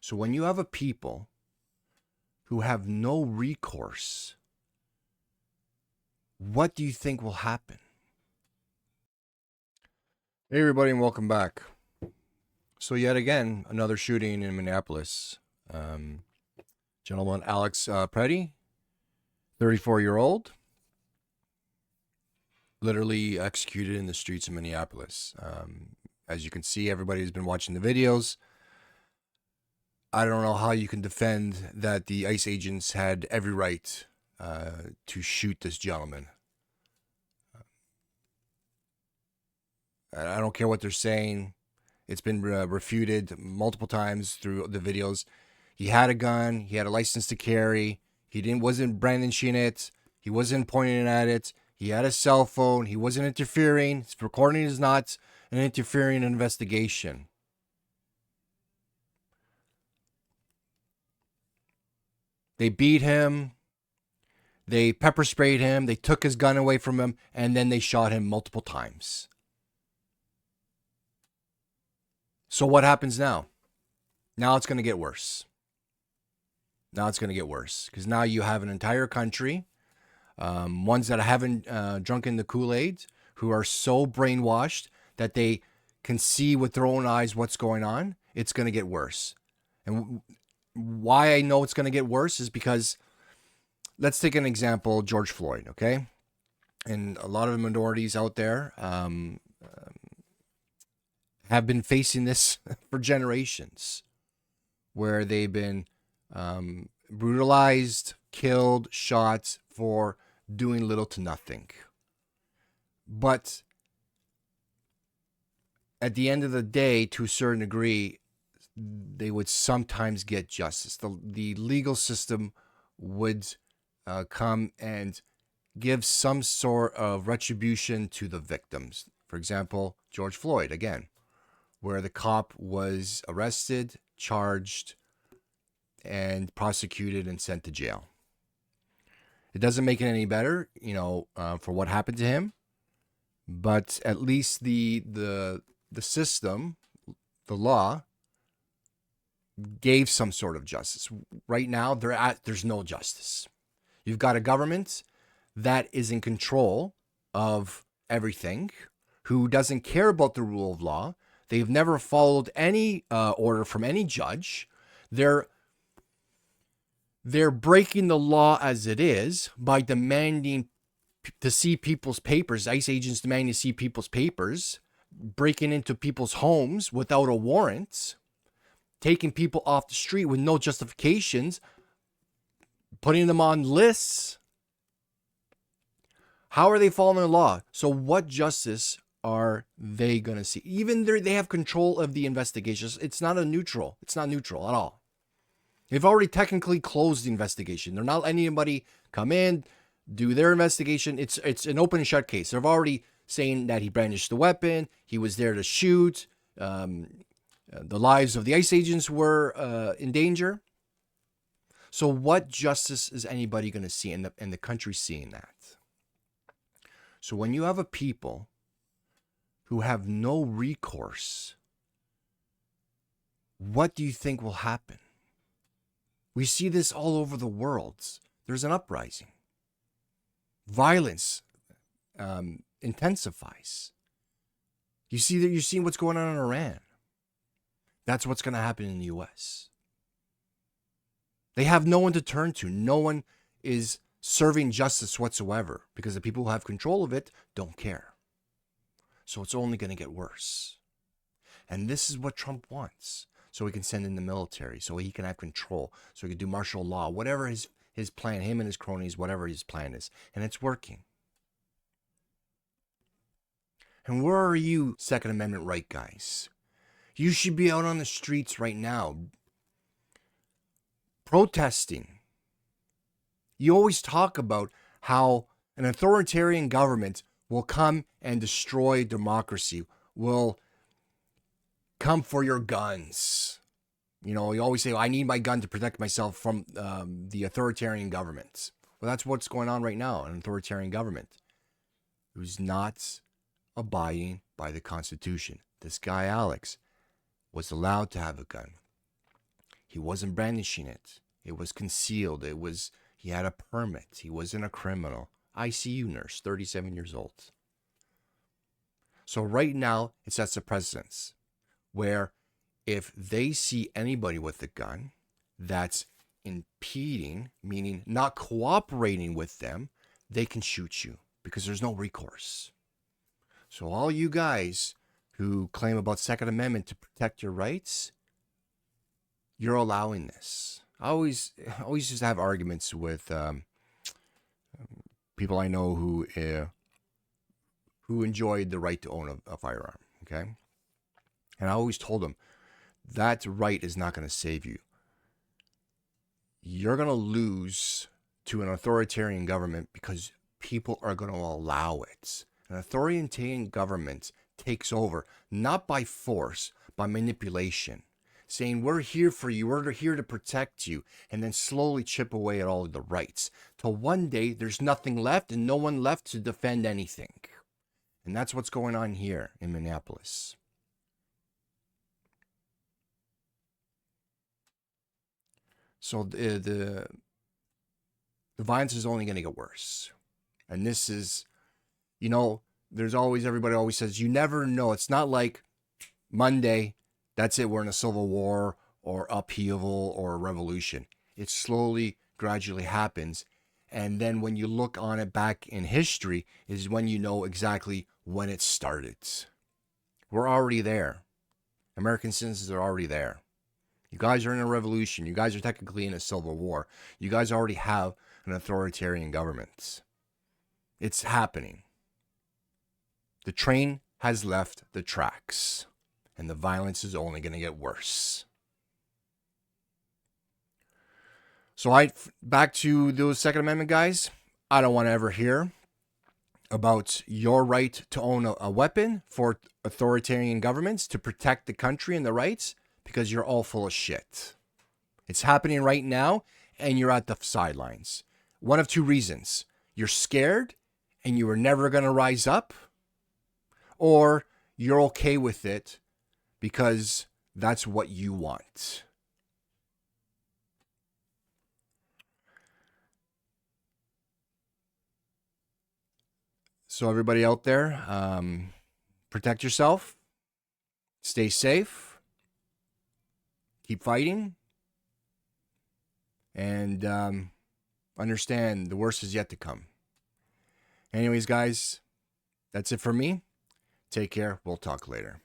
So when you have a people who have no recourse, what do you think will happen? Hey, everybody, and welcome back. So yet again, another shooting in Minneapolis. Gentleman Alex Preddy, 34-year-old, literally executed in the streets of Minneapolis. As you can see, everybody has been watching the videos. I don't know how you can defend that the ICE agents had every right to shoot this gentleman. I don't care what they're saying. It's been refuted multiple times through the videos. He had a gun. He had a license to carry. He wasn't brandishing it. He wasn't pointing at it. He had a cell phone. He wasn't interfering. His recording is not an interfering investigation. They beat him. They pepper sprayed him. They took his gun away from him, and then they shot him multiple times. So what happens now? Now it's going to get worse. Now it's going to get worse because now you have an entire country, ones that haven't drunken the Kool-Aid, who are so brainwashed that they can see with their own eyes what's going on. It's going to get worse. And why I know it's going to get worse is because, let's take an example, George Floyd, okay? And a lot of minorities out there have been facing this for generations, where they've been brutalized, killed, shot for doing little to nothing. But at the end of the day, to a certain degree, they would sometimes get justice. The legal system would come and give some sort of retribution to the victims. For example, George Floyd, again, where the cop was arrested, charged, and prosecuted and sent to jail. It doesn't make it any better, for what happened to him, but at least the system, the law, gave some sort of justice. Right now, there's no justice. You've got a government that is in control of everything, who doesn't care about the rule of law. They've never followed any order from any judge. They're breaking the law as it is by demanding to see people's papers. ICE agents demanding to see people's papers, breaking into people's homes without a warrant, taking people off the street with no justifications, putting them on lists. How are they following the law? So what justice are they going to see? Even they have control of the investigations. It's not neutral. It's not neutral at all. They've already technically closed the investigation. They're not letting anybody come in, do their investigation. It's an open and shut case. They're already saying that he brandished the weapon. He was there to shoot. The lives of the ICE agents were in danger. So what justice is anybody going to see? And the country seeing that? So when you have a people who have no recourse, what do you think will happen? We see this all over the world. There's an uprising. Violence intensifies. You're seeing what's going on in Iran. That's what's going to happen in the U.S. They have no one to turn to. No one is serving justice whatsoever because the people who have control of it don't care. So it's only going to get worse. And this is what Trump wants. So he can send in the military, so he can have control, so he can do martial law, whatever his plan, him and his cronies, whatever his plan is. And it's working. And where are you, Second Amendment right guys? You should be out on the streets right now, protesting. You always talk about how an authoritarian government will come and destroy democracy, will come for your guns. You always say, I need my gun to protect myself from the authoritarian government. Well, that's what's going on right now, an authoritarian government who's not abiding by the Constitution. This guy, Alex, was allowed to have a gun. He wasn't brandishing it. It was concealed. He had a permit. He wasn't a criminal. ICU nurse, 37 years old. So right now, it sets a precedence where if they see anybody with a gun that's impeding, meaning not cooperating with them, they can shoot you because there's no recourse. So all you guys who claim about Second Amendment to protect your rights, you're allowing this. I always used to have arguments with people I know who enjoyed the right to own a firearm. Okay, and I always told them that right is not going to save you. You're going to lose to an authoritarian government because people are going to allow it. An authoritarian government takes over, not by force, by manipulation, saying, we're here for you, we're here to protect you, and then slowly chip away at all of the rights, till one day there's nothing left and no one left to defend anything. And that's what's going on here in Minneapolis. So the violence is only going to get worse. And this is, there's always, everybody always says, you never know. It's not like Monday, that's it, we're in a civil war or upheaval or a revolution. It slowly, gradually happens. And then when you look on it back in history is when you know exactly when it started. We're already there. American citizens are already there. You guys are in a revolution. You guys are technically in a civil war. You guys already have an authoritarian government. It's happening. The train has left the tracks, and the violence is only going to get worse. So back to those Second Amendment guys, I don't want to ever hear about your right to own a weapon for authoritarian governments to protect the country and the rights, because you're all full of shit. It's happening right now, and you're at the sidelines. One of two reasons. You're scared, and you were never going to rise up, or you're okay with it because that's what you want. So everybody out there, protect yourself, stay safe, keep fighting, and understand the worst is yet to come. Anyways, guys, that's it for me. Take care. We'll talk later.